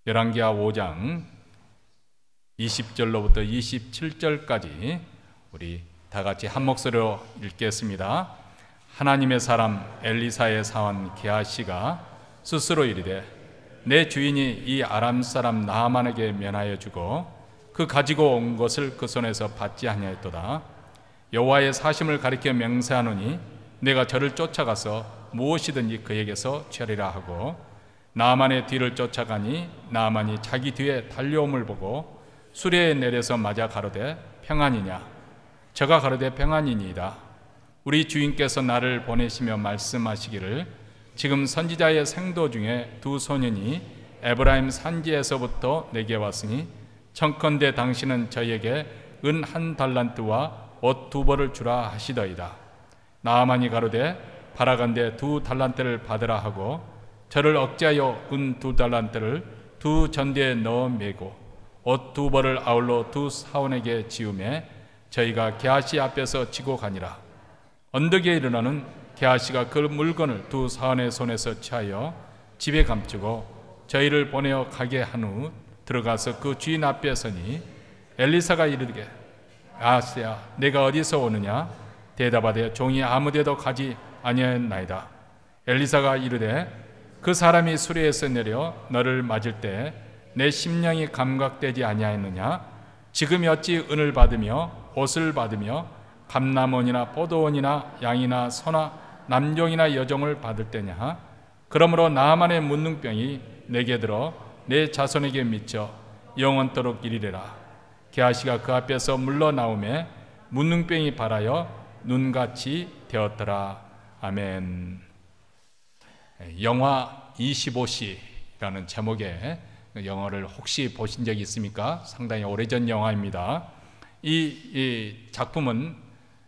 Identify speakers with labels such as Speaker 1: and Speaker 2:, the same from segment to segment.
Speaker 1: 열왕기하 5장 20절로부터 27절까지 우리 다 같이 한 목소리로 읽겠습니다. 하나님의 사람 엘리사의 사원 게하시가 스스로 이르되 내 주인이 이 아람 사람 나아만에게 면하여 주고 그 가지고 온 것을 그 손에서 받지 아니하였도다. 여호와의 사심을 가리켜 맹세하노니 내가 저를 쫓아가서 무엇이든지 그에게서 취하리라 하고 나아만의 뒤를 쫓아가니 나아만이 자기 뒤에 달려옴을 보고 수레에 내려서 맞아 가로되 평안이냐? 저가 가로되 평안이니이다. 우리 주인께서 나를 보내시며 말씀하시기를 지금 선지자의 생도 중에 두 소년이 에브라임 산지에서부터 내게 왔으니 청컨대 당신은 저에게 은 1달란트와 옷 2벌을 주라 하시더이다. 나아만이 가로되 바라건대 2달란트를 받으라 하고 저를 억제하여 은 2달란트를 두 전대에 넣어 메고 옷 2벌을 아울러 두 사원에게 지우매 저희가 게하시 앞에서 지고 가니라. 언덕에 이르러는 게하시가 그 물건을 두 사원의 손에서 취하여 집에 감추고 저희를 보내어 가게 한 후 들어가서 그 주인 앞에 서니 엘리사가 이르되 아하스야 내가 어디서 오느냐? 대답하되 종이 아무데도 가지 아니하였나이다. 엘리사가 이르되 그 사람이 수레에서 내려 너를 맞을 때 내 심령이 감각되지 아니하였느냐? 지금이 어찌 은을 받으며 옷을 받으며 감람원이나 포도원이나 양이나 소나 남종이나 여종을 받을 때냐? 그러므로 나아만의 문둥병이 내게 들어 내 자손에게 미쳐 영원토록 이르리라. 게하시가 그 앞에서 물러나오매 문둥병이 발하여 눈같이 되었더라. 아멘. 영화 25시라는 제목의 영화를 혹시 보신 적이 있습니까? 상당히 오래전 영화입니다. 이 작품은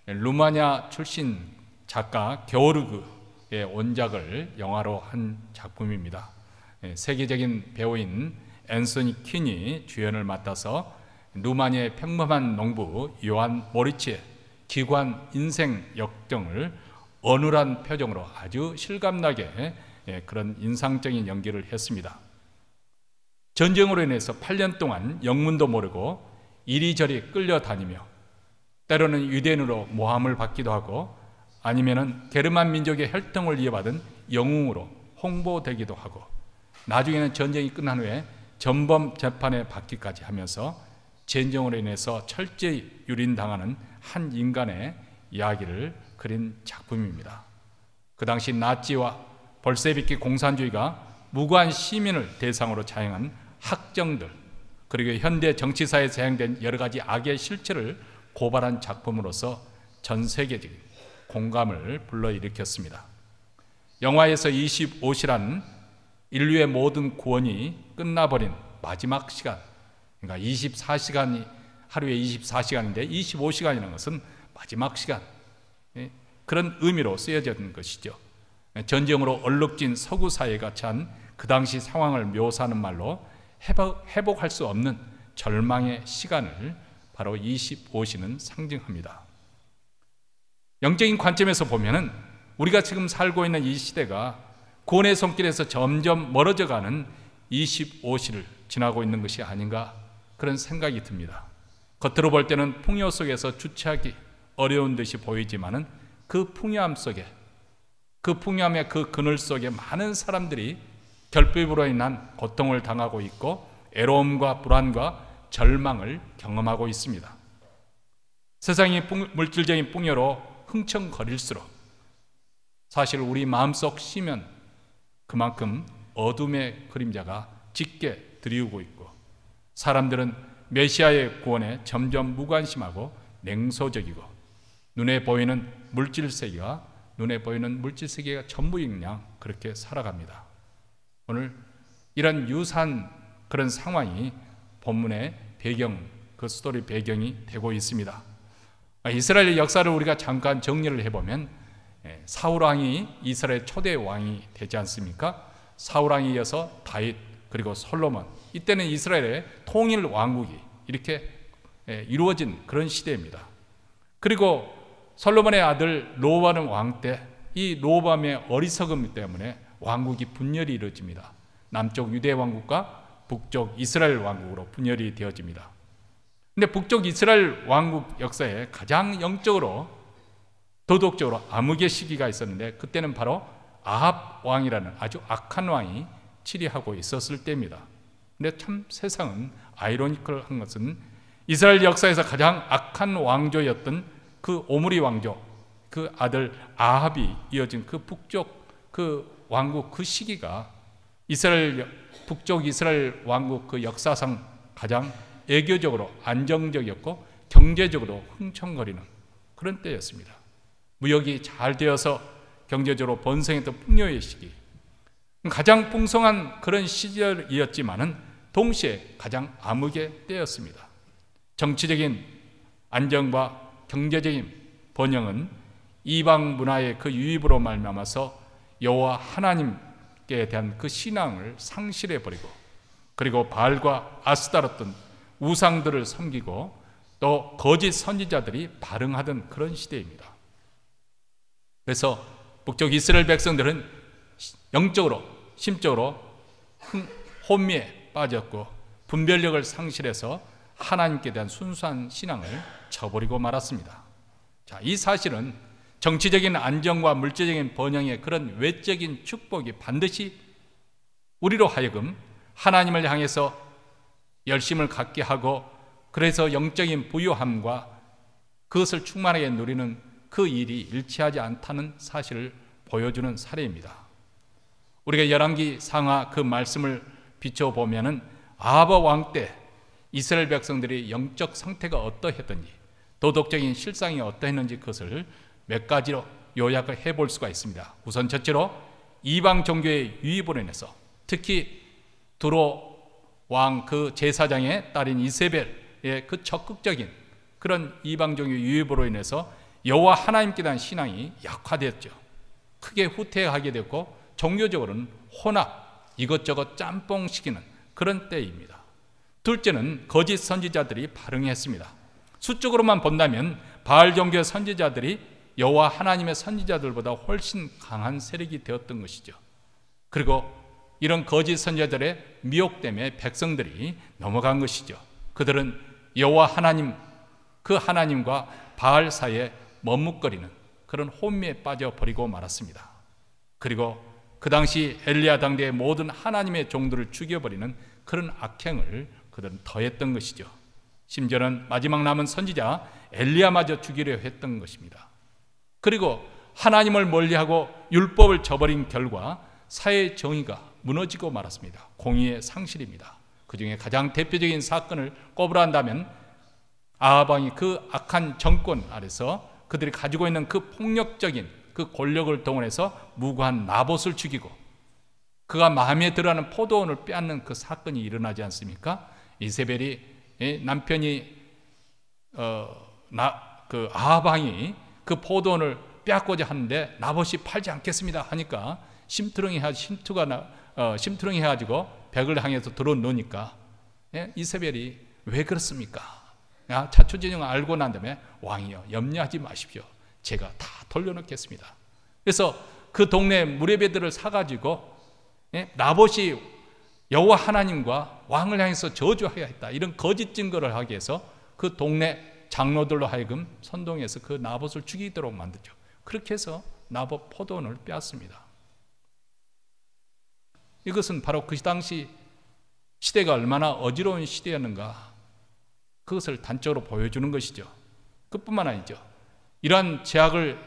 Speaker 1: 루마니아 출신 작가 게오르그의 원작을 영화로 한 작품입니다. 세계적인 배우인 앤서니 퀸이 주연을 맡아서 루마니아의 평범한 농부 요한 모리치의 기관 인생 역정을 어눌한 표정으로 아주 실감나게 그런 인상적인 연기를 했습니다. 전쟁으로 인해서 8년 동안 영문도 모르고 이리저리 끌려다니며 때로는 유대인으로 모함을 받기도 하고 아니면은 게르만 민족의 혈통을 이어받은 영웅으로 홍보되기도 하고 나중에는 전쟁이 끝난 후에 전범 재판에 받기까지 하면서 전쟁으로 인해서 철저히 유린당하는 한 인간의 이야기를 그린 작품입니다. 그 당시 나치와 볼세비키 공산주의가 무고한 시민을 대상으로 자행한 학정들 그리고 현대 정치사에 자행된 여러 가지 악의 실체를 고발한 작품으로서 전 세계적인 공감을 불러일으켰습니다. 영화에서 25시라는 인류의 모든 구원이 끝나버린 마지막 시간, 그러니까 24시간이 하루에 24시간인데 25시간이라는 것은 마지막 시간, 그런 의미로 쓰여진 것이죠. 전쟁으로 얼룩진 서구 사회가 처한 그 당시 상황을 묘사하는 말로 회복할 수 없는 절망의 시간을 바로 25시는 상징합니다. 영적인 관점에서 보면은 우리가 지금 살고 있는 이 시대가 구원의 손길에서 점점 멀어져가는 25시를 지나고 있는 것이 아닌가 그런 생각이 듭니다. 겉으로 볼 때는 풍요 속에서 주체하기 어려운 듯이 보이지만은 그 풍요함 속에 그 풍요함의 그 그늘 속에 많은 사람들이 결핍으로 인한 고통을 당하고 있고 애로움과 불안과 절망을 경험하고 있습니다. 세상이 물질적인 풍요로 흥청거릴수록 사실 우리 마음속 시면 그만큼 어둠의 그림자가 짙게 드리우고 있고 사람들은 메시아의 구원에 점점 무관심하고 냉소적이고 눈에 보이는 물질세계가 전부인 양 그렇게 살아갑니다. 오늘 이런 유사한 그런 상황이 본문의 배경, 그 스토리 배경이 되고 있습니다. 이스라엘 역사를 우리가 잠깐 정리를 해보면 사울 왕이 이스라엘 초대 왕이 되지 않습니까? 사울 왕에 이어서 다윗 그리고 솔로몬, 이때는 이스라엘의 통일 왕국이 이렇게 이루어진 그런 시대입니다. 그리고 솔로몬의 아들 로보암 왕 때 이 로보암의 어리석음 때문에 왕국이 분열이 이루어집니다. 남쪽 유대 왕국과 북쪽 이스라엘 왕국으로 분열이 되어집니다. 근데 북쪽 이스라엘 왕국 역사에 가장 영적으로 도덕적으로 암흑의 시기가 있었는데, 그때는 바로 아합 왕이라는 아주 악한 왕이 치리하고 있었을 때입니다. 근데 참 세상은 아이러니컬한 것은 이스라엘 역사에서 가장 악한 왕조였던 그 오므리 왕조, 그 아들 아합이 이어진 그 북쪽 그 왕국 그 시기가 북쪽 이스라엘 왕국 그 역사상 가장 애교적으로 안정적이었고 경제적으로 흥청거리는 그런 때였습니다. 무역이 잘 되어서 경제적으로 번성했던 풍요의 시기, 가장 풍성한 그런 시절이었지만은 동시에 가장 암흑의 때였습니다. 정치적인 안정과 경제적인 번영은 이방 문화의 그 유입으로 말미암아서 여호와 하나님께 대한 그 신앙을 상실해 버리고, 그리고 바알과 아스타롯던 우상들을 섬기고 또 거짓 선지자들이 발흥하던 그런 시대입니다. 그래서 북쪽 이스라엘 백성들은 영적으로 심적으로 혼미에 빠졌고 분별력을 상실해서 하나님께 대한 순수한 신앙을 저버리고 말았습니다. 자, 이 사실은 정치적인 안정과 물질적인 번영의 그런 외적인 축복이 반드시 우리로 하여금 하나님을 향해서 열심을 갖게 하고, 그래서 영적인 부유함과 그것을 충만하게 누리는 그 일이 일치하지 않다는 사실을 보여주는 사례입니다. 우리가 열왕기 상하 그 말씀을 비춰보면은 아합 왕 때 이스라엘 백성들이 영적 상태가 어떠했던지, 도덕적인 실상이 어떠했는지 그것을 몇 가지로 요약을 해볼 수가 있습니다. 우선 첫째로 이방 종교의 유입으로 인해서, 특히 두로 왕 그 제사장의 딸인 이세벨의 그 적극적인 그런 이방 종교 유입으로 인해서 여호와 하나님께 대한 신앙이 약화되었죠. 크게 후퇴하게 됐고 종교적으로는 혼합, 이것저것 짬뽕시키는 그런 때입니다. 둘째는 거짓 선지자들이 발흥했습니다. 수적으로만 본다면 바알 종교의 선지자들이 여호와 하나님의 선지자들보다 훨씬 강한 세력이 되었던 것이죠. 그리고 이런 거짓 선지자들의 미혹 때문에 백성들이 넘어간 것이죠. 그들은 여호와 하나님, 그 하나님과 바알 사이에 머뭇거리는 그런 혼미에 빠져버리고 말았습니다. 그리고 그 당시 엘리야 당대의 모든 하나님의 종들을 죽여버리는 그런 악행을 그들은 더했던 것이죠. 심지어는 마지막 남은 선지자 엘리야마저 죽이려 했던 것입니다. 그리고 하나님을 멀리하고 율법을 저버린 결과 사회의 정의가 무너지고 말았습니다. 공의의 상실입니다. 그 중에 가장 대표적인 사건을 꼽으란다면 아합 왕이 그 악한 정권 아래서 그들이 가지고 있는 그 폭력적인 그 권력을 동원해서 무고한 나봇을 죽이고 그가 마음에 들어하는 포도원을 빼앗는 그 사건이 일어나지 않습니까? 이세벨이 남편이 그 아합 왕이 그 포도원을 빼앗고자 하는데 나봇이 팔지 않겠습니다 하니까 심투렁이 해가지고 벽을 향해서 들어놓으니까 이세벨이 왜 그렇습니까? 자초지종을 알고 난 다음에 왕이여 염려하지 마십시오. 제가 다 돌려놓겠습니다. 그래서 그 동네 무레배들을 사가지고 나봇이 여호와 하나님과 왕을 향해서 저주하여 했다, 이런 거짓 증거를 하기 위해서 그 동네 장로들로 하여금 선동해서 그 나봇을 죽이도록 만들죠. 그렇게 해서 나봇 포도원을 빼앗습니다. 이것은 바로 그 당시 시대가 얼마나 어지러운 시대였는가, 그것을 단적으로 보여주는 것이죠. 그뿐만 아니죠. 이러한 제약을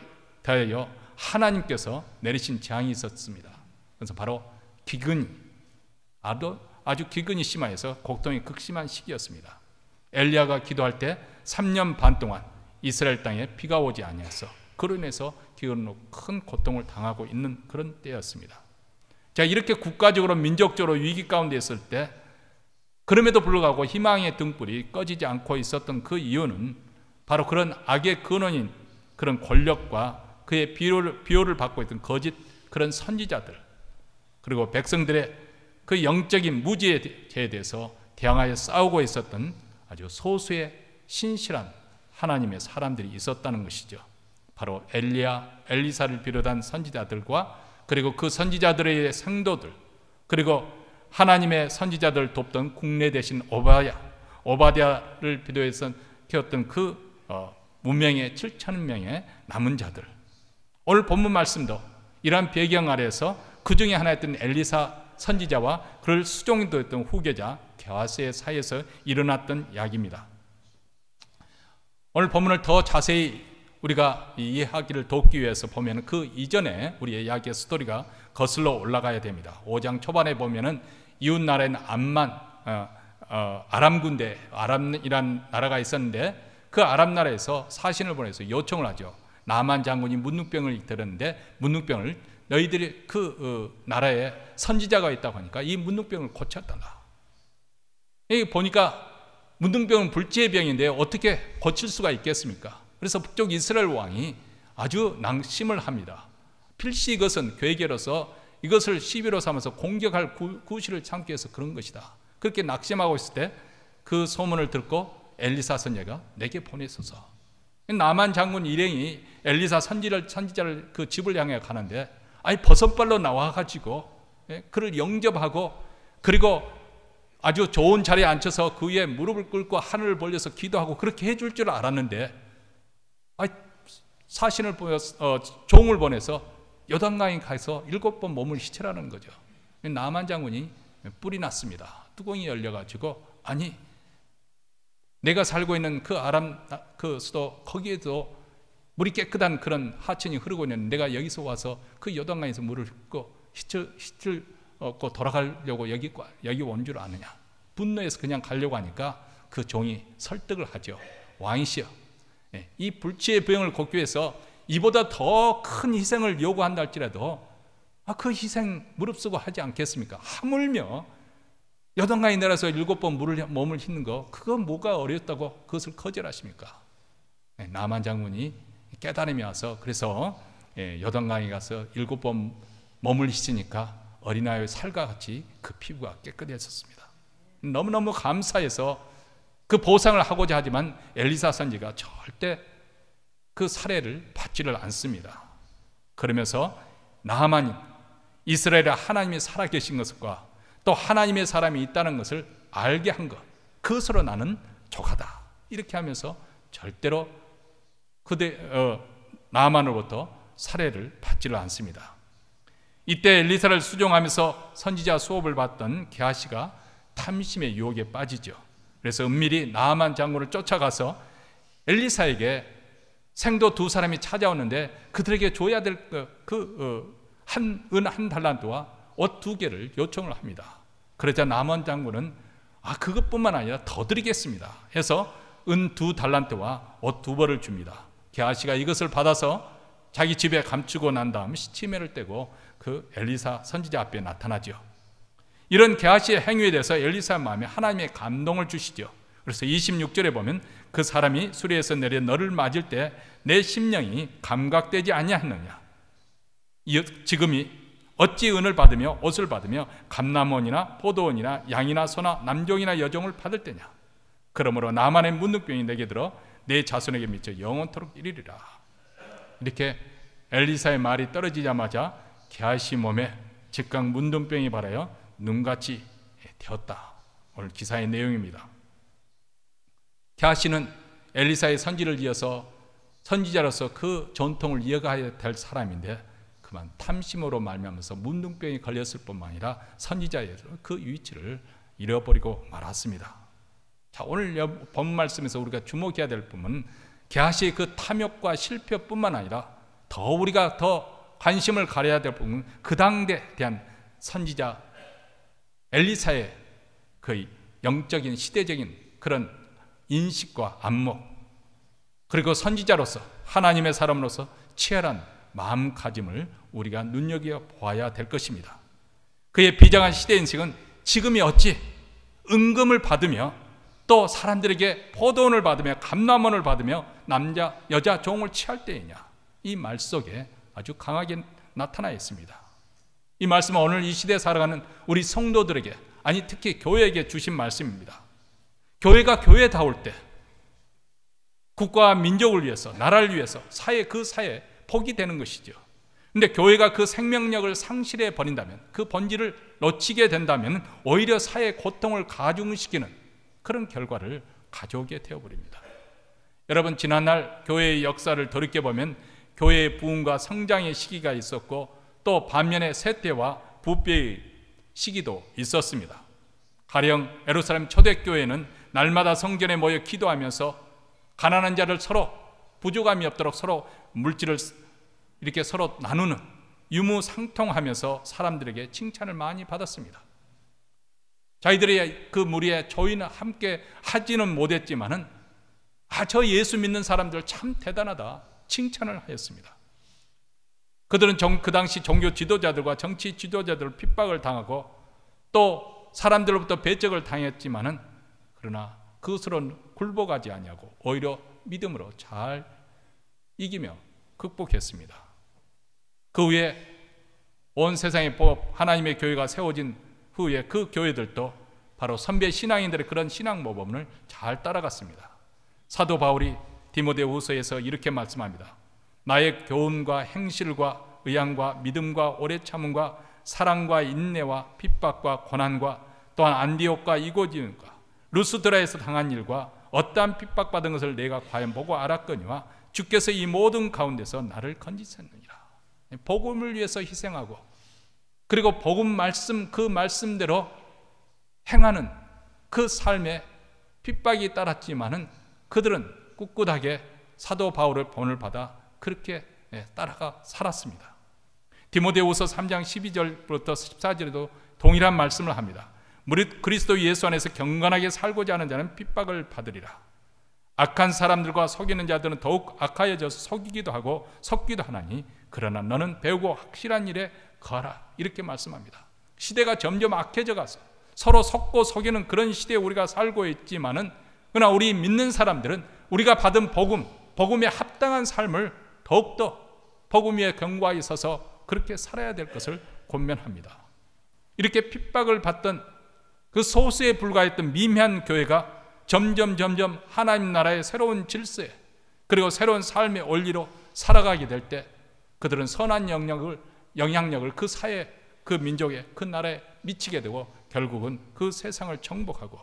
Speaker 1: 대하여 하나님께서 내리신 재앙이 있었습니다. 그래서 바로 기근이, 아주 기근이 심하여서 곡동이 극심한 시기였습니다. 엘리야가 기도할 때 3년 반 동안 이스라엘 땅에 비가 오지 아니하여서 그로 인해서 기근으로 큰 고통을 당하고 있는 그런 때였습니다. 자, 이렇게 국가적으로 민족적으로 위기 가운데 있을 때 그럼에도 불구하고 희망의 등불이 꺼지지 않고 있었던 그 이유는 바로 그런 악의 근원인 그런 권력과 그의 비호를 받고 있던 거짓 그런 선지자들, 그리고 백성들의 그 영적인 무지에 대해서 대항하여 싸우고 있었던 아주 소수의 신실한 하나님의 사람들이 있었다는 것이죠. 바로 엘리야, 엘리사를 비롯한 선지자들과 그리고 그 선지자들의 성도들, 그리고 하나님의 선지자들 돕던 국내 대신 오바댜를 비롯해서 키웠던 그 문명의 7,000명의 남은 자들, 오늘 본문 말씀도 이러한 배경 아래에서 그 중에 하나였던 엘리사 선지자와 그를 수종되었던 후계자 게하시의 사이에서 일어났던 이야기입니다. 오늘 본문을 더 자세히 우리가 이해하기를 돕기 위해서 보면 그 이전에 우리의 이야기의 스토리가 거슬러 올라가야 됩니다. 5장 초반에 보면은 이웃 나라인 아람 군대, 아람이란 나라가 있었는데 그 아람 나라에서 사신을 보내서 요청을 하죠. 나만 장군이 문둥병을 들었는데 문둥병을 너희들이 그 나라에 선지자가 있다고 하니까 이 문둥병을 고쳤단다. 여기 보니까 문둥병은 불치의 병인데 어떻게 고칠 수가 있겠습니까? 그래서 북쪽 이스라엘 왕이 아주 낭심을 합니다. 필시 이것은 괴계로서 이것을 시비로 삼아서 공격할 구실을 참기 위해서 그런 것이다. 그렇게 낙심하고 있을 때 그 소문을 듣고 엘리사 선지자가 내게 보내소서. 나만 장군 일행이 엘리사 선지자를 그 집을 향해 가는데 버선발로 나와가지고 그를 영접하고 그리고 아주 좋은 자리에 앉혀서 그 위에 무릎을 꿇고 하늘을 벌려서 기도하고 그렇게 해줄 줄 알았는데 사신을 보내서 종을 보내서 요단강에 가서 7번 몸을 씻으라는 거죠. 나만 장군이 뿔이 났습니다. 뚜껑이 열려가지고 아니 내가 살고 있는 그 아람 그 수도 거기에도 물이 깨끗한 그런 하천이 흐르고 있는데 내가 여기서 와서 그 요단강에서 물을 붓고 씻고 돌아가려고 여기 온 줄 아느냐. 분노해서 그냥 가려고 하니까 그 종이 설득을 하죠. 왕이시여, 이 불치의 병을 걷기 위해서 이보다 더 큰 희생을 요구한다 할지라도 그 희생 무릅쓰고 하지 않겠습니까? 하물며 요단강에 내려서 7번 몸을 씻는 거 그건 뭐가 어렵다고 그것을 거절하십니까? 나만 장군이 깨달음이 와서 그래서 요단강에 가서 7번 몸을 씻으니까 어린아이의 살과 같이 그 피부가 깨끗해졌습니다. 너무너무 감사해서 그 보상을 하고자 하지만 엘리사 선지가 절대 그 사례를 받지를 않습니다. 그러면서 나하만이 이스라엘에 하나님이 살아계신 것과 또 하나님의 사람이 있다는 것을 알게 한 것, 그것으로 나는 족하다. 이렇게 하면서 절대로 나하만으로부터 살해를 받지를 않습니다. 이때 엘리사를 수종하면서 선지자 수업을 받던 게하시가 탐심의 유혹에 빠지죠. 그래서 은밀히 나하만 장군을 쫓아가서 엘리사에게 생도 2사람이 찾아오는데 그들에게 줘야 될 은 한 달란트와 옷 2개를 요청을 합니다. 그러자 나하만 장군은 그것뿐만 아니라 더 드리겠습니다 해서 은 2달란트와 옷 2벌을 줍니다. 게하시가 이것을 받아서 자기 집에 감추고 난 다음 시치매를 떼고 그 엘리사 선지자 앞에 나타나죠. 이런 게하시의 행위에 대해서 엘리사의 마음에 하나님의 감동을 주시죠. 그래서 26절에 보면 그 사람이 수리에서 내려 너를 맞을 때 내 심령이 감각되지 아니하느냐. 지금이 어찌 은을 받으며 옷을 받으며 감남원이나 포도원이나 양이나 소나 남종이나 여종을 받을 때냐. 그러므로 나만의 문둥병이 내게 들어 내 자손에게 미쳐 영원토록 이르리라. 이렇게 엘리사의 말이 떨어지자마자 게하시 몸에 즉각 문둥병이 발하여 눈같이 되었다. 오늘 기사의 내용입니다. 게하시는 엘리사의 선지를 이어서 선지자로서 그 전통을 이어가야 될 사람인데 그만 탐심으로 말미암아서 문둥병이 걸렸을 뿐만 아니라 선지자에서 그 위치를 잃어버리고 말았습니다. 자, 오늘 본 말씀에서 우리가 주목해야 될 부분은 게하시의 그 탐욕과 실패뿐만 아니라 우리가 더 관심을 가려야 될 부분은 그 당대에 대한 선지자 엘리사의 그 영적인 시대적인 그런 인식과 안목, 그리고 선지자로서 하나님의 사람으로서 치열한 마음가짐을 우리가 눈여겨보아야 될 것입니다. 그의 비장한 시대인식은 지금이 어찌 은금을 받으며 또 사람들에게 포도원을 받으며 감람원을 받으며 남자 여자 종을 취할 때이냐. 이 말 속에 아주 강하게 나타나 있습니다. 이 말씀은 오늘 이 시대에 살아가는 우리 성도들에게, 아니 특히 교회에게 주신 말씀입니다. 교회가 교회다울 때 국가와 민족을 위해서, 나라를 위해서 그 사회에 복이 되는 것이죠. 근데 교회가 그 생명력을 상실해 버린다면, 그 본질을 놓치게 된다면 오히려 사회의 고통을 가중시키는 그런 결과를 가져오게 되어버립니다. 여러분, 지난날 교회의 역사를 돌이켜보면 교회의 부흥과 성장의 시기가 있었고, 또 반면에 쇠퇴와 부패의 시기도 있었습니다. 가령 예루살렘 초대교회는 날마다 성전에 모여 기도하면서 가난한 자를 서로 부족함이 없도록 서로 물질을 이렇게 서로 나누는, 유무상통하면서 사람들에게 칭찬을 많이 받았습니다. 자기들의 그 무리에 조인은 함께 하지는 못했지만은 저 예수 믿는 사람들 참 대단하다 칭찬을 하였습니다. 그들은 그 당시 종교 지도자들과 정치 지도자들을 핍박을 당하고 또 사람들로부터 배척을 당했지만은 그러나 그것으로는 굴복하지 아니하고 오히려 믿음으로 잘 이기며 극복했습니다. 그 후에 온 세상의 법, 하나님의 교회가 세워진 후에 그 교회들도 바로 선배 신앙인들의 그런 신앙 모범을 잘 따라갔습니다. 사도 바울이 디모데후서에서 이렇게 말씀합니다. 나의 교훈과 행실과 의향과 믿음과 오래 참음과 사랑과 인내와 핍박과 고난과 또한 안디옥과 이고니온과 루스드라에서 당한 일과 어떠한 핍박받은 것을 내가 과연 보고 알았거니와 주께서 이 모든 가운데서 나를 건지셨느니라. 복음을 위해서 희생하고 그리고 복음 말씀, 그 말씀대로 행하는 그 삶에 핍박이 따랐지만은 그들은 꿋꿋하게 사도 바울의 본을 받아 그렇게 따라가 살았습니다. 디모데후서 3장 12절부터 14절에도 동일한 말씀을 합니다. 무릇 그리스도 예수 안에서 경건하게 살고자 하는 자는 핍박을 받으리라. 악한 사람들과 속이는 자들은 더욱 악하여져서 속이기도 하고 속기도 하나니 그러나 너는 배우고 확실한 일에 거하라. 이렇게 말씀합니다. 시대가 점점 악해져 가서 서로 속고 속이는 그런 시대에 우리가 살고 있지만은 그러나 우리 믿는 사람들은 우리가 받은 복음에 합당한 삶을 더욱더 복음 위에 견고하게 서서 그렇게 살아야 될 것을 권면합니다. 이렇게 핍박을 받던 그 소수에 불과했던 미미한 교회가 점점 하나님 나라의 새로운 질서에 그리고 새로운 삶의 원리로 살아가게 될 때 그들은 선한 영향력을 그 사회, 그 민족에, 그 나라에 미치게 되고 결국은 그 세상을 정복하고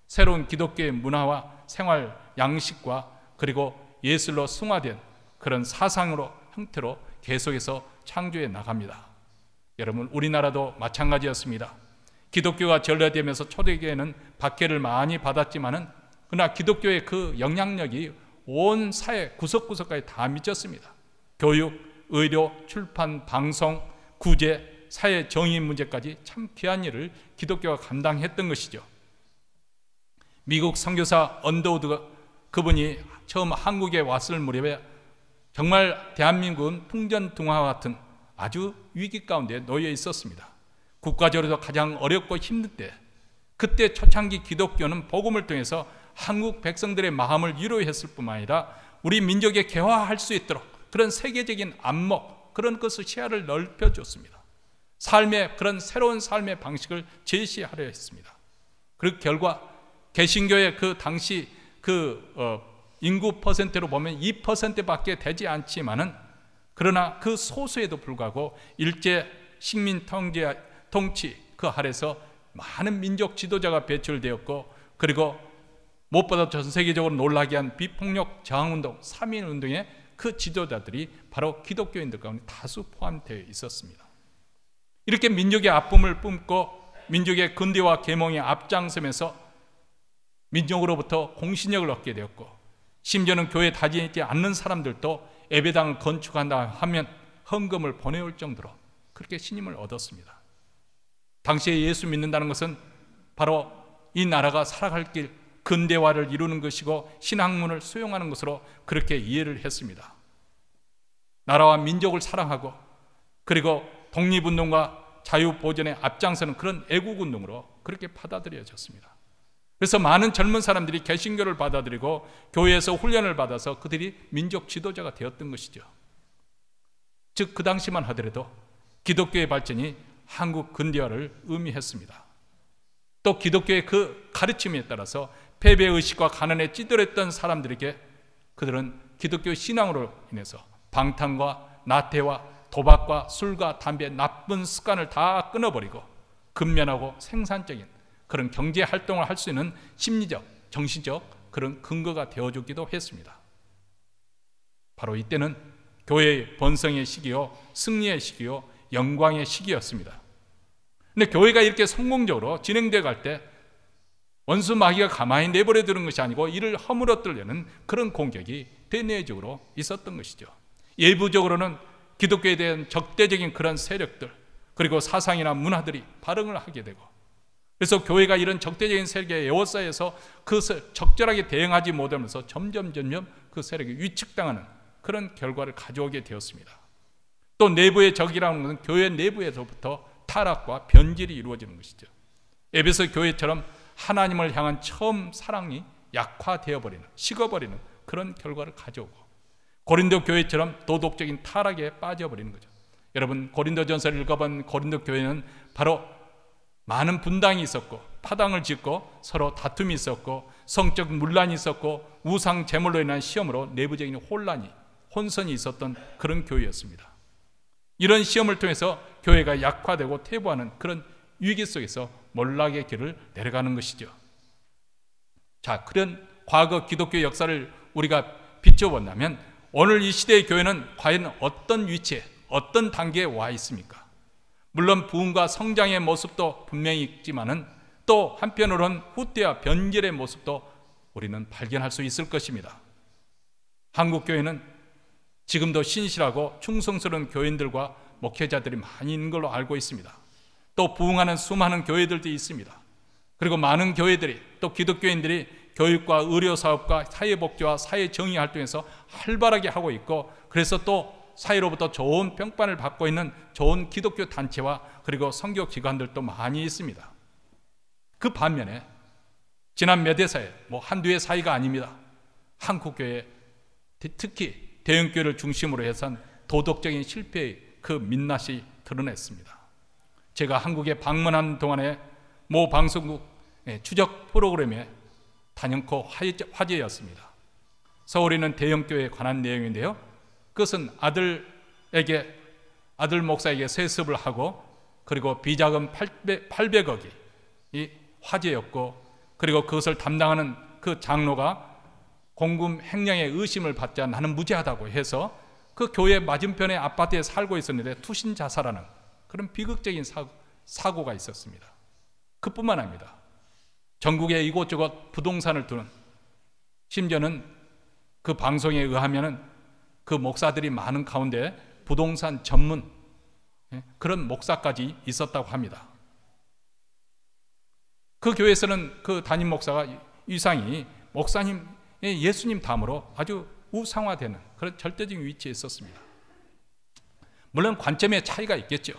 Speaker 1: 새로운 기독교의 문화와 생활 양식과 그리고 예술로 승화된 그런 사상으로 형태로 계속해서 창조해 나갑니다. 여러분, 우리나라도 마찬가지였습니다. 기독교가 전래되면서 초대교회는 박해를 많이 받았지만은 그러나 기독교의 그 영향력이 온 사회 구석구석까지 다 미쳤습니다. 교육, 의료, 출판, 방송, 구제, 사회 정의 문제까지 참 귀한 일을 기독교가 감당했던 것이죠. 미국 선교사 언더우드 그분이 처음 한국에 왔을 무렵에 정말 대한민국은 풍전등화와 같은 아주 위기 가운데 놓여 있었습니다. 국가적으로도 가장 어렵고 힘들 때 그때 초창기 기독교는 복음을 통해서 한국 백성들의 마음을 위로했을 뿐만 아니라 우리 민족에 개화할 수 있도록 그런 세계적인 안목, 그런 것을 시야를 넓혀줬습니다. 삶의 그런 새로운 삶의 방식을 제시하려 했습니다. 그 결과 개신교의 그 당시 인구 퍼센트로 보면 2%밖에 되지 않지만은 그러나 그 소수에도 불구하고 일제 식민 통치 그 아래서 많은 민족 지도자가 배출되었고 그리고 무엇보다 전 세계적으로 놀라게 한 비폭력 저항운동, 3.1운동의 그 지도자들이 바로 기독교인들 가운데 다수 포함되어 있었습니다. 이렇게 민족의 아픔을 뿜고 민족의 근대화 계몽에 앞장서면서 민족으로부터 공신력을 얻게 되었고 심지어는 교회에 다니지 않는 사람들도 예배당을 건축한다 하면 헌금을 보내올 정도로 그렇게 신임을 얻었습니다. 당시에 예수 믿는다는 것은 바로 이 나라가 살아갈 길, 근대화를 이루는 것이고 신학문을 수용하는 것으로 그렇게 이해를 했습니다. 나라와 민족을 사랑하고 그리고 독립운동과 자유보전에 앞장서는 그런 애국운동으로 그렇게 받아들여졌습니다. 그래서 많은 젊은 사람들이 개신교를 받아들이고 교회에서 훈련을 받아서 그들이 민족 지도자가 되었던 것이죠. 즉 그 당시만 하더라도 기독교의 발전이 한국 근대화를 의미했습니다. 또 기독교의 그 가르침에 따라서 패배의식과 가난에 찌들었던 사람들에게 그들은 기독교 신앙으로 인해서 방탕과 나태와 도박과 술과 담배, 나쁜 습관을 다 끊어버리고 근면하고 생산적인 그런 경제 활동을 할 수 있는 심리적, 정신적 그런 근거가 되어주기도 했습니다. 바로 이때는 교회의 번성의 시기요, 승리의 시기요, 영광의 시기였습니다. 근데 교회가 이렇게 성공적으로 진행되어 갈 때 원수 마귀가 가만히 내버려 두는 것이 아니고 이를 허물어뜨려는 그런 공격이 대내적으로 있었던 것이죠. 예부적으로는 기독교에 대한 적대적인 그런 세력들, 그리고 사상이나 문화들이 발흥을 하게 되고, 그래서 교회가 이런 적대적인 세력에 에워싸여서 그것을 적절하게 대응하지 못하면서 점점 그 세력이 위축당하는 그런 결과를 가져오게 되었습니다. 또 내부의 적이라는 것은 교회 내부에서부터 타락과 변질이 이루어지는 것이죠. 에베소 교회처럼 하나님을 향한 처음 사랑이 약화되어 버리는, 식어버리는 그런 결과를 가져오고, 고린도 교회처럼 도덕적인 타락에 빠져버리는 거죠. 여러분, 고린도전서를 읽어본 고린도 교회는 바로 많은 분당이 있었고 파당을 짓고 서로 다툼이 있었고 성적 문란이 있었고 우상 제물로 인한 시험으로 내부적인 혼선이 있었던 그런 교회였습니다. 이런 시험을 통해서 교회가 약화되고 퇴보하는 그런 위기 속에서 몰락의 길을 내려가는 것이죠. 자, 그런 과거 기독교 역사를 우리가 비춰본다면 오늘 이 시대의 교회는 과연 어떤 위치에, 어떤 단계에 와 있습니까? 물론 부흥과 성장의 모습도 분명히 있지만은 또 한편으로는 후퇴와 변질의 모습도 우리는 발견할 수 있을 것입니다. 한국 교회는 지금도 신실하고 충성스러운 교인들과 목회자들이 많이 있는 걸로 알고 있습니다. 또 부흥하는 수많은 교회들도 있습니다. 그리고 많은 교회들이, 또 기독교인들이 교육과 의료사업과 사회복지와 사회정의 활동에서 활발하게 하고 있고, 그래서 또 사회로부터 좋은 평판을 받고 있는 좋은 기독교 단체와 그리고 선교기관들도 많이 있습니다. 그 반면에 지난 몇 해 사이, 한두 해 사이가 아닙니다. 한국교회, 특히 대형교회를 중심으로 해선 도덕적인 실패의 그 민낯이 드러냈습니다. 제가 한국에 방문한 동안에 모 방송국 추적 프로그램에 단연코 화제였습니다. 서울에 있는 대형교회에 관한 내용인데요, 그것은 아들 목사에게 세습을 하고 그리고 비자금 800억이 화제였고, 그리고 그것을 담당하는 그 장로가 공금 횡령의 의심을 받지 않아 나는 무죄하다고 해서 그 교회 맞은편의 아파트에 살고 있었는데 투신 자살하는 그런 비극적인 사고가 있었습니다. 그뿐만 아닙니다. 전국에 이곳저곳 부동산을 두는, 심지어는 그 방송에 의하면은 그 목사들이 많은 가운데 부동산 전문 그런 목사까지 있었다고 합니다. 그 교회에서는 그 담임 목사가 위상이 목사님, 예수님 다음으로 아주 우상화되는 그런 절대적인 위치에 있었습니다. 물론 관점의 차이가 있겠죠.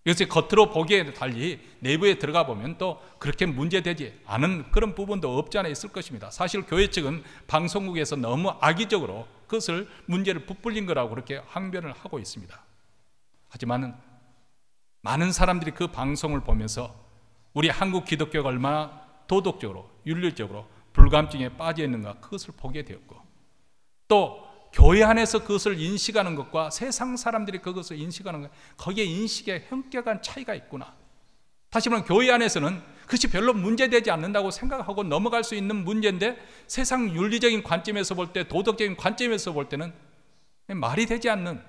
Speaker 1: 이것이 겉으로 보기에 달리 내부에 들어가 보면 또 그렇게 문제되지 않은 그런 부분도 없지 않아 있을 것입니다. 사실 교회 측은 방송국에서 너무 악의적으로 그것을 문제를 부풀린 거라고 그렇게 항변을 하고 있습니다. 하지만 많은 사람들이 그 방송을 보면서 우리 한국 기독교가 얼마나 도덕적으로, 윤리적으로 불감증에 빠져 있는가 그것을 보게 되었고, 또 교회 안에서 그것을 인식하는 것과 세상 사람들이 그것을 인식하는 것, 거기에 인식에 현격한 차이가 있구나. 다시 말하면 교회 안에서는 그것이 별로 문제되지 않는다고 생각하고 넘어갈 수 있는 문제인데, 세상 윤리적인 관점에서 볼 때, 도덕적인 관점에서 볼 때는 말이 되지 않는,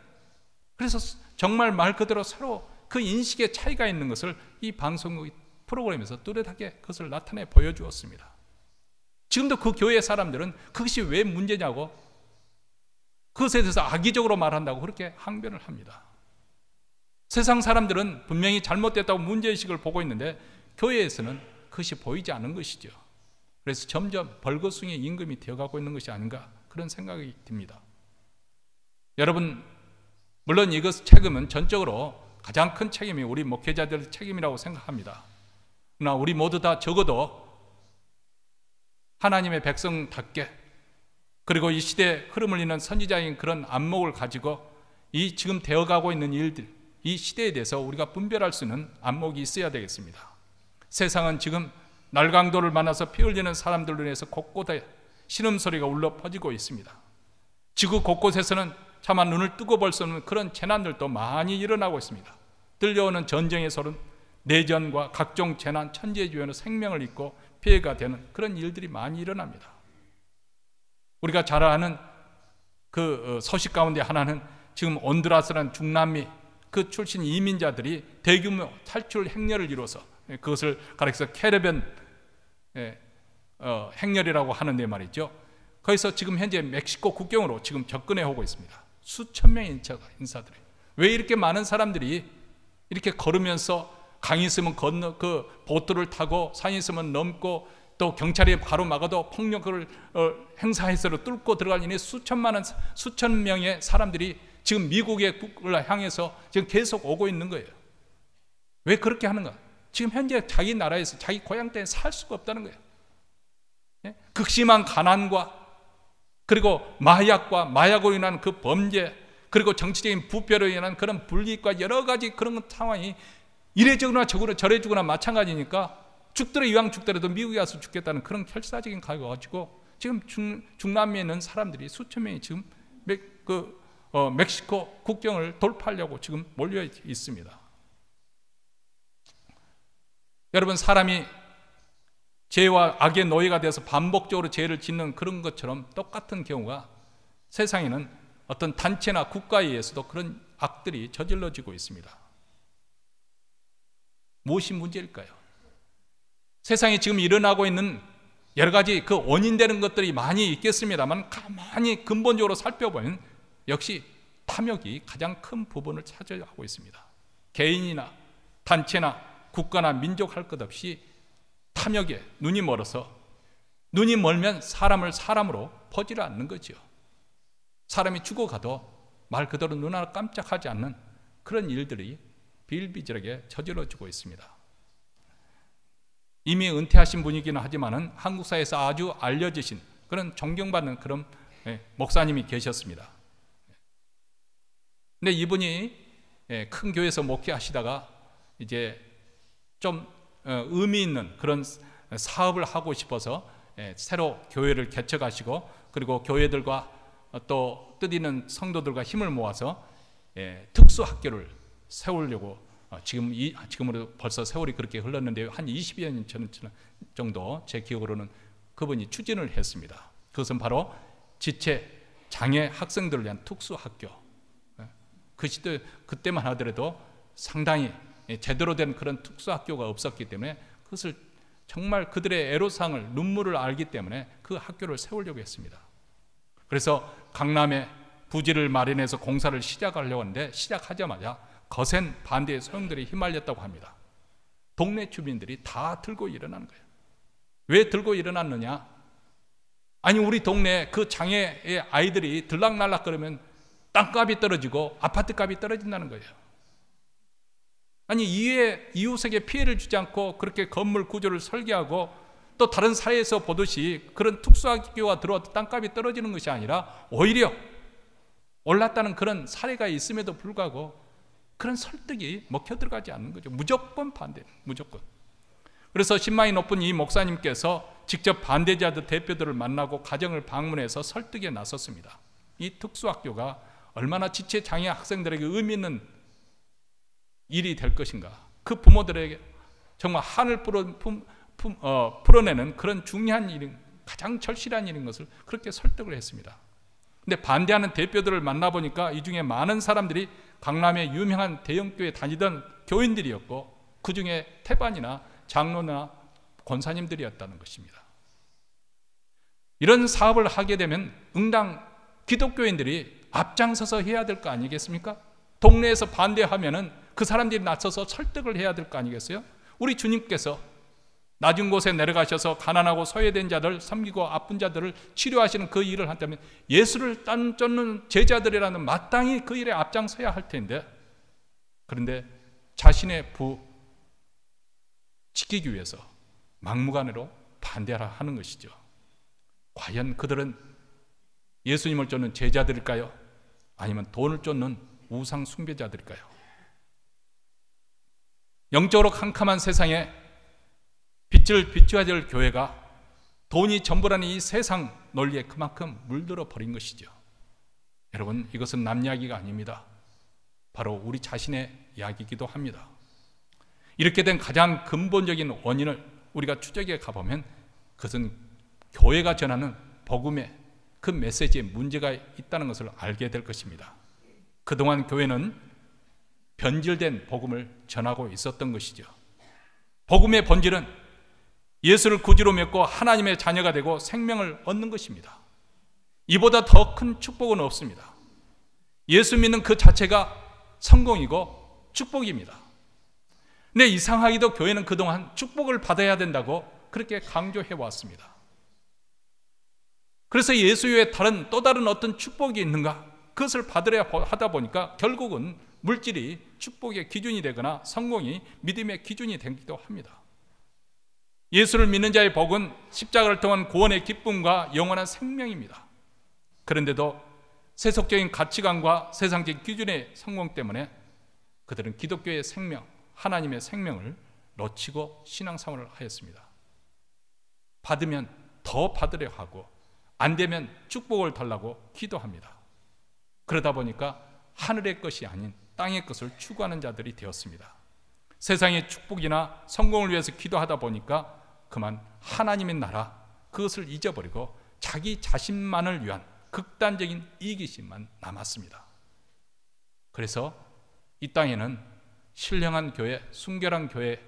Speaker 1: 그래서 정말 말 그대로 서로 그 인식의 차이가 있는 것을 이 방송 프로그램에서 뚜렷하게 그것을 나타내 보여주었습니다. 지금도 그 교회 사람들은 그것이 왜 문제냐고, 그것에 대해서 악의적으로 말한다고 그렇게 항변을 합니다. 세상 사람들은 분명히 잘못됐다고 문제의식을 보고 있는데 교회에서는 그것이 보이지 않는 것이죠. 그래서 점점 벌거숭이 임금이 되어가고 있는 것이 아닌가 그런 생각이 듭니다. 여러분, 물론 이것 책임은 전적으로 가장 큰 책임이 우리 목회자들의 책임이라고 생각합니다. 그러나 우리 모두 다 적어도 하나님의 백성답게, 그리고 이 시대의 흐름을 잇는 선지자인 그런 안목을 가지고 이 지금 되어가고 있는 일들, 이 시대에 대해서 우리가 분별할 수 있는 안목이 있어야 되겠습니다. 세상은 지금 날강도를 만나서 피 흘리는 사람들로 인해서 곳곳에 신음소리가 울려 퍼지고 있습니다. 지구 곳곳에서는 차마 눈을 뜨고 볼 수 없는 그런 재난들도 많이 일어나고 있습니다. 들려오는 전쟁의 소른, 내전과 각종 재난, 천재지변으로 생명을 잃고 피해가 되는 그런 일들이 많이 일어납니다. 우리가 잘 아는 그 소식 가운데 하나는 지금 온두라스라는 중남미 그 출신 이민자들이 대규모 탈출 행렬을 이루어서, 그것을 가리켜서 캐리비안 행렬이라고 하는데 말이죠. 거기서 지금 현재 멕시코 국경으로 지금 접근해 오고 있습니다. 수천 명의 인사들이. 왜 이렇게 많은 사람들이 이렇게 걸으면서 강이 있으면 건너 그 보트를 타고 산이 있으면 넘고 또 경찰이 바로 막아도 폭력을 행사해서 뚫고 들어갈 일이 수천 명의 사람들이 지금 미국의 국을 향해서 지금 계속 오고 있는 거예요. 왜 그렇게 하는가? 지금 현재 자기 나라에서 자기 고향 때문에 살 수가 없다는 거예요. 극심한 가난과 그리고 마약으로 인한 그 범죄, 그리고 정치적인 부패로 인한 그런 불이익과 여러 가지 그런 상황이 이래저거나 저래주거나 마찬가지니까 죽더라도 이왕 죽더라도 미국에 와서 죽겠다는 그런 결사적인 각오가 가지고 지금 중남미에 있는 사람들이 수천 명이 지금 멕시코 국경을 돌파하려고 지금 몰려 있습니다. 여러분, 사람이 죄와 악의 노예가 돼서 반복적으로 죄를 짓는 그런 것처럼 똑같은 경우가 세상에는 어떤 단체나 국가에 의해서도 그런 악들이 저질러지고 있습니다. 무엇이 문제일까요? 세상에 지금 일어나고 있는 여러 가지 그 원인되는 것들이 많이 있겠습니다만, 가만히 근본적으로 살펴보면 역시 탐욕이 가장 큰 부분을 차지하고 있습니다. 개인이나 단체나 국가나 민족 할 것 없이 탐욕에 눈이 멀어서, 눈이 멀면 사람을 사람으로 보지를 않는 거죠. 사람이 죽어가도 말 그대로 눈 하나 깜짝하지 않는 그런 일들이 비일비재하게 저질러지고 있습니다. 이미 은퇴하신 분이기는 하지만은 한국 사회에서 아주 알려지신 그런 존경받는 그런 목사님이 계셨습니다. 근데 이분이 큰 교회에서 목회하시다가 이제 좀 의미 있는 그런 사업을 하고 싶어서 새로 교회를 개척하시고, 그리고 교회들과 또 뜻있는 성도들과 힘을 모아서 특수학교를 세우려고 지금으로 벌써 세월이 그렇게 흘렀는데요, 한 20여 년 전 정도 제 기억으로는 그분이 추진을 했습니다. 그것은 바로 지체 장애 학생들을 위한 특수학교. 그 시대 그때만 하더라도 상당히 제대로 된 그런 특수학교가 없었기 때문에 그것을 정말 그들의 애로사항을, 눈물을 알기 때문에 그 학교를 세우려고 했습니다. 그래서 강남에 부지를 마련해서 공사를 시작하려고 하는데, 시작하자마자 거센 반대의 소용돌이에 휘말렸다고 합니다. 동네 주민들이 다 들고 일어나는 거예요. 왜 들고 일어났느냐? 아니, 우리 동네에 그 장애의 아이들이 들락날락 거리면 땅값이 떨어지고 아파트값이 떨어진다는 거예요. 아니, 이웃에게 피해를 주지 않고 그렇게 건물 구조를 설계하고, 또 다른 사회에서 보듯이 그런 특수학교가 들어와도 땅값이 떨어지는 것이 아니라 오히려 올랐다는 그런 사례가 있음에도 불구하고 그런 설득이 먹혀 들어가지 않는 거죠. 무조건 반대, 무조건. 그래서 신망이 높은 이 목사님께서 직접 반대자들 대표들을 만나고 가정을 방문해서 설득에 나섰습니다. 이 특수학교가 얼마나 지체 장애 학생들에게 의미 있는 일이 될 것인가, 그 부모들에게 정말 한을 풀어내는 그런 중요한 일인, 가장 절실한 일인 것을 그렇게 설득을 했습니다. 근데 반대하는 대표들을 만나보니까 이 중에 많은 사람들이 강남의 유명한 대형교회 다니던 교인들이었고, 그 중에 태반이나 장로나 권사님들이었다는 것입니다. 이런 사업을 하게 되면 응당 기독교인들이 앞장서서 해야 될 거 아니겠습니까? 동네에서 반대하면은 그 사람들이 나서서 설득을 해야 될 거 아니겠어요? 우리 주님께서 낮은 곳에 내려가셔서 가난하고 소외된 자들 섬기고 아픈 자들을 치료하시는 그 일을 한다면 예수를 쫓는 제자들이라는 마땅히 그 일에 앞장서야 할 텐데, 그런데 자신의 부 지키기 위해서 막무가내로 반대하라 하는 것이죠. 과연 그들은 예수님을 쫓는 제자들일까요? 아니면 돈을 쫓는 우상 숭배자들일까요? 영적으로 캄캄한 세상에 빛을 비춰야 될 교회가 돈이 전부라는 이 세상 논리에 그만큼 물들어 버린 것이죠. 여러분, 이것은 남 이야기가 아닙니다. 바로 우리 자신의 이야기이기도 합니다. 이렇게 된 가장 근본적인 원인을 우리가 추적해 가보면 그것은 교회가 전하는 복음의 그 메시지에 문제가 있다는 것을 알게 될 것입니다. 그동안 교회는 변질된 복음을 전하고 있었던 것이죠. 복음의 본질은 예수를 구주로 믿고 하나님의 자녀가 되고 생명을 얻는 것입니다. 이보다 더 큰 축복은 없습니다. 예수 믿는 그 자체가 성공이고 축복입니다. 근데 이상하게도 교회는 그동안 축복을 받아야 된다고 그렇게 강조해 왔습니다. 그래서 예수 외에 또 다른 어떤 축복이 있는가? 그것을 받으려 하다 보니까 결국은 물질이 축복의 기준이 되거나 성공이 믿음의 기준이 되기도 합니다. 예수를 믿는 자의 복은 십자가를 통한 구원의 기쁨과 영원한 생명입니다. 그런데도 세속적인 가치관과 세상적인 기준의 성공 때문에 그들은 기독교의 생명, 하나님의 생명을 놓치고 신앙생활을 하였습니다. 받으면 더 받으려 하고 안 되면 축복을 달라고 기도합니다. 그러다 보니까 하늘의 것이 아닌 땅의 것을 추구하는 자들이 되었습니다. 세상의 축복이나 성공을 위해서 기도하다 보니까 그만 하나님의 나라, 그것을 잊어버리고 자기 자신만을 위한 극단적인 이기심만 남았습니다. 그래서 이 땅에는 신령한 교회, 순결한 교회,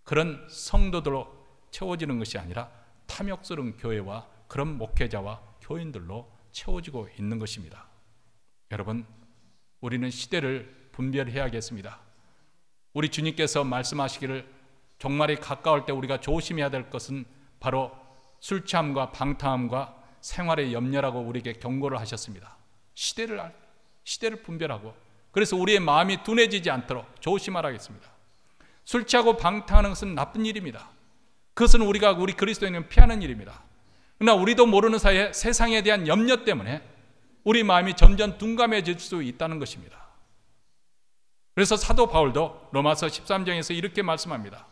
Speaker 1: 그런 성도들로 채워지는 것이 아니라 탐욕스러운 교회와 그런 목회자와 교인들로 채워지고 있는 것입니다. 여러분, 우리는 시대를 분별해야겠습니다. 우리 주님께서 말씀하시기를 종말이 가까울 때 우리가 조심해야 될 것은 바로 술 취함과 방탕함과 생활의 염려라고 우리에게 경고를 하셨습니다. 시대를 분별하고, 그래서 우리의 마음이 둔해지지 않도록 조심하라겠습니다. 술 취하고 방탕하는 것은 나쁜 일입니다. 그것은 우리 그리스도인은 피하는 일입니다. 그러나 우리도 모르는 사이에 세상에 대한 염려 때문에 우리 마음이 점점 둔감해질 수 있다는 것입니다. 그래서 사도 바울도 로마서 13장에서 이렇게 말씀합니다.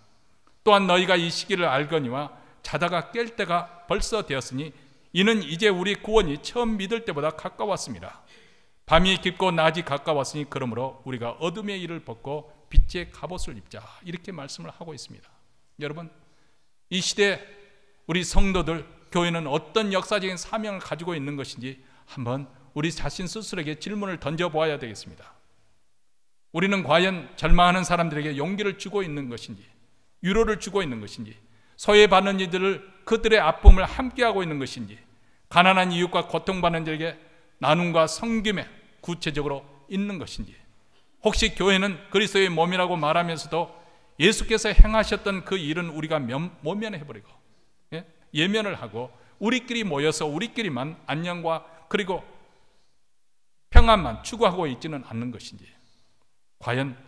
Speaker 1: 또한 너희가 이 시기를 알거니와 자다가 깰 때가 벌써 되었으니 이는 이제 우리 구원이 처음 믿을 때보다 가까웠습니다. 밤이 깊고 낮이 가까웠으니 그러므로 우리가 어둠의 일을 벗고 빛의 갑옷을 입자, 이렇게 말씀을 하고 있습니다. 여러분, 이 시대 우리 성도들, 교회는 어떤 역사적인 사명을 가지고 있는 것인지 한번 우리 자신 스스로에게 질문을 던져보아야 되겠습니다. 우리는 과연 절망하는 사람들에게 용기를 주고 있는 것인지, 위로를 주고 있는 것인지, 소외받는 이들을 그들의 아픔을 함께하고 있는 것인지, 가난한 이웃과 고통받는 자에게 나눔과 섬김에 구체적으로 있는 것인지, 혹시 교회는 그리스도의 몸이라고 말하면서도 예수께서 행하셨던 그 일은 우리가 모면해버리고 예면을 하고 우리끼리 모여서 우리끼리만 안녕과 그리고 평안만 추구하고 있지는 않는 것인지, 과연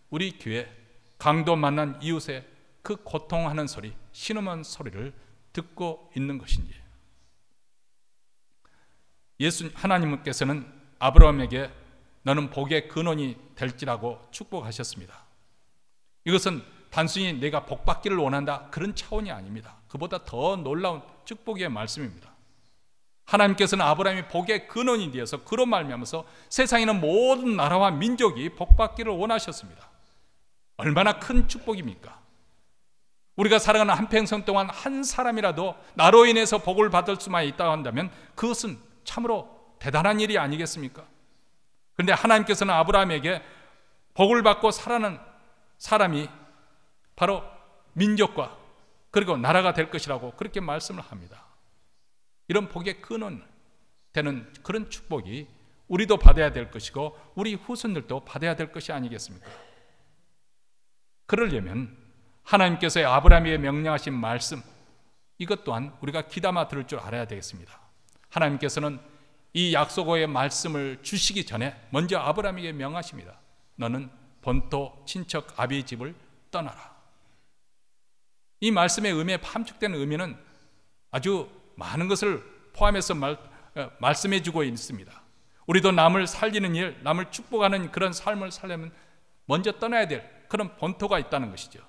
Speaker 1: 우리 교회 강도 만난 이웃의 그 고통하는 소리, 신음한 소리를 듣고 있는 것인지. 하나님께서는 아브라함에게 너는 복의 근원이 될지라고 축복하셨습니다. 이것은 단순히 내가 복받기를 원한다, 그런 차원이 아닙니다. 그보다 더 놀라운 축복의 말씀입니다. 하나님께서는 아브라함이 복의 근원이 되어서 그로 말미암아서 세상에 있는 모든 나라와 민족이 복받기를 원하셨습니다. 얼마나 큰 축복입니까? 우리가 살아가는 한평생 동안 한 사람이라도 나로 인해서 복을 받을 수만 있다고 한다면 그것은 참으로 대단한 일이 아니겠습니까? 그런데 하나님께서는 아브라함에게 복을 받고 살아가는 사람이 바로 민족과 그리고 나라가 될 것이라고 그렇게 말씀을 합니다. 이런 복의 근원 되는 그런 축복이 우리도 받아야 될 것이고 우리 후손들도 받아야 될 것이 아니겠습니까? 그러려면 하나님께서 아브라함에게 명령하신 말씀, 이것 또한 우리가 귀담아 들을 줄 알아야 되겠습니다. 하나님께서는 이 약속의 말씀을 주시기 전에 먼저 아브라함에게 명하십니다. 너는 본토 친척 아비의 집을 떠나라. 이 말씀의 의미에 함축된 의미는 아주 많은 것을 포함해서 말씀해 주고 있습니다. 우리도 남을 살리는 일, 남을 축복하는 그런 삶을 살려면 먼저 떠나야 될 그런 본토가 있다는 것이죠.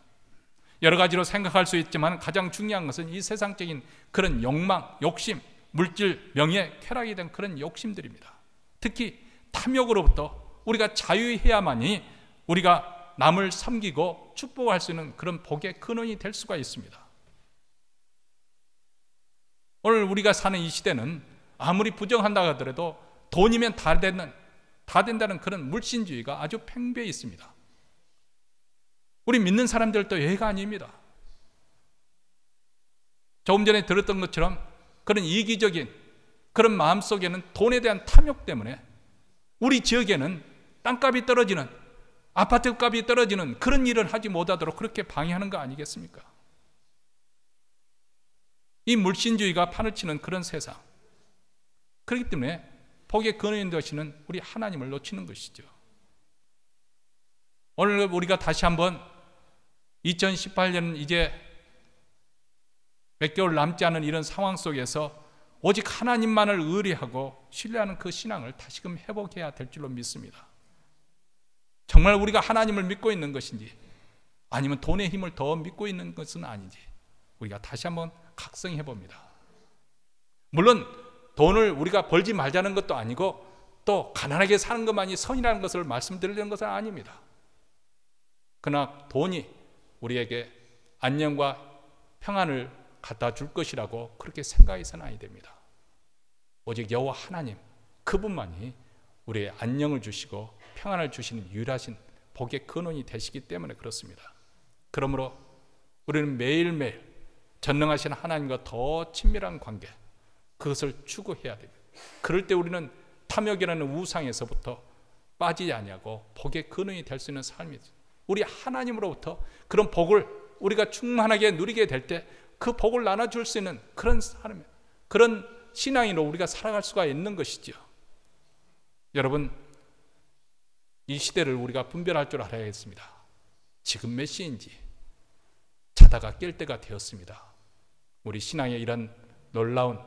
Speaker 1: 여러 가지로 생각할 수 있지만 가장 중요한 것은 이 세상적인 그런 욕망, 욕심, 물질, 명예, 쾌락이 된 그런 욕심들입니다. 특히 탐욕으로부터 우리가 자유해야만이 우리가 남을 섬기고 축복할 수 있는 그런 복의 근원이 될 수가 있습니다. 오늘 우리가 사는 이 시대는 아무리 부정한다 하더라도 돈이면 다 된다는 그런 물신주의가 아주 팽배해 있습니다. 우리 믿는 사람들도 예가 아닙니다. 조금 전에 들었던 것처럼 그런 이기적인 그런 마음속에는 돈에 대한 탐욕 때문에 우리 지역에는 땅값이 떨어지는, 아파트 값이 떨어지는 그런 일을 하지 못하도록 그렇게 방해하는 거 아니겠습니까? 이 물신주의가 판을 치는 그런 세상, 그렇기 때문에 복의 근원이 되시는 우리 하나님을 놓치는 것이죠. 오늘 우리가 다시 한번 2018년 이제 몇 개월 남지 않은 이런 상황 속에서 오직 하나님만을 의뢰하고 신뢰하는 그 신앙을 다시금 회복해야 될 줄로 믿습니다. 정말 우리가 하나님을 믿고 있는 것인지 아니면 돈의 힘을 더 믿고 있는 것은 아닌지 우리가 다시 한번 각성해 봅니다. 물론 돈을 우리가 벌지 말자는 것도 아니고 또 가난하게 사는 것만이 선이라는 것을 말씀드리려는 것은 아닙니다. 그러나 돈이 우리에게 안녕과 평안을 갖다 줄 것이라고 그렇게 생각해서는 아니 됩니다. 오직 여호와 하나님 그분만이 우리의 안녕을 주시고 평안을 주시는 유일하신 복의 근원이 되시기 때문에 그렇습니다. 그러므로 우리는 매일매일 전능하신 하나님과 더 친밀한 관계, 그것을 추구해야 됩니다. 그럴 때 우리는 탐욕이라는 우상에서부터 빠지지 아니하고 복의 근원이 될 수 있는 삶이죠. 우리 하나님으로부터 그런 복을 우리가 충만하게 누리게 될 때 그 복을 나눠줄 수 있는 그런 삶, 그런 신앙인으로 우리가 살아갈 수가 있는 것이죠. 여러분, 이 시대를 우리가 분별할 줄 알아야겠습니다. 지금 몇 시인지 자다가 깰 때가 되었습니다. 우리 신앙에 이런 놀라운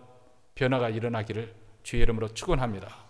Speaker 1: 변화가 일어나기를 주의 이름으로 축원합니다.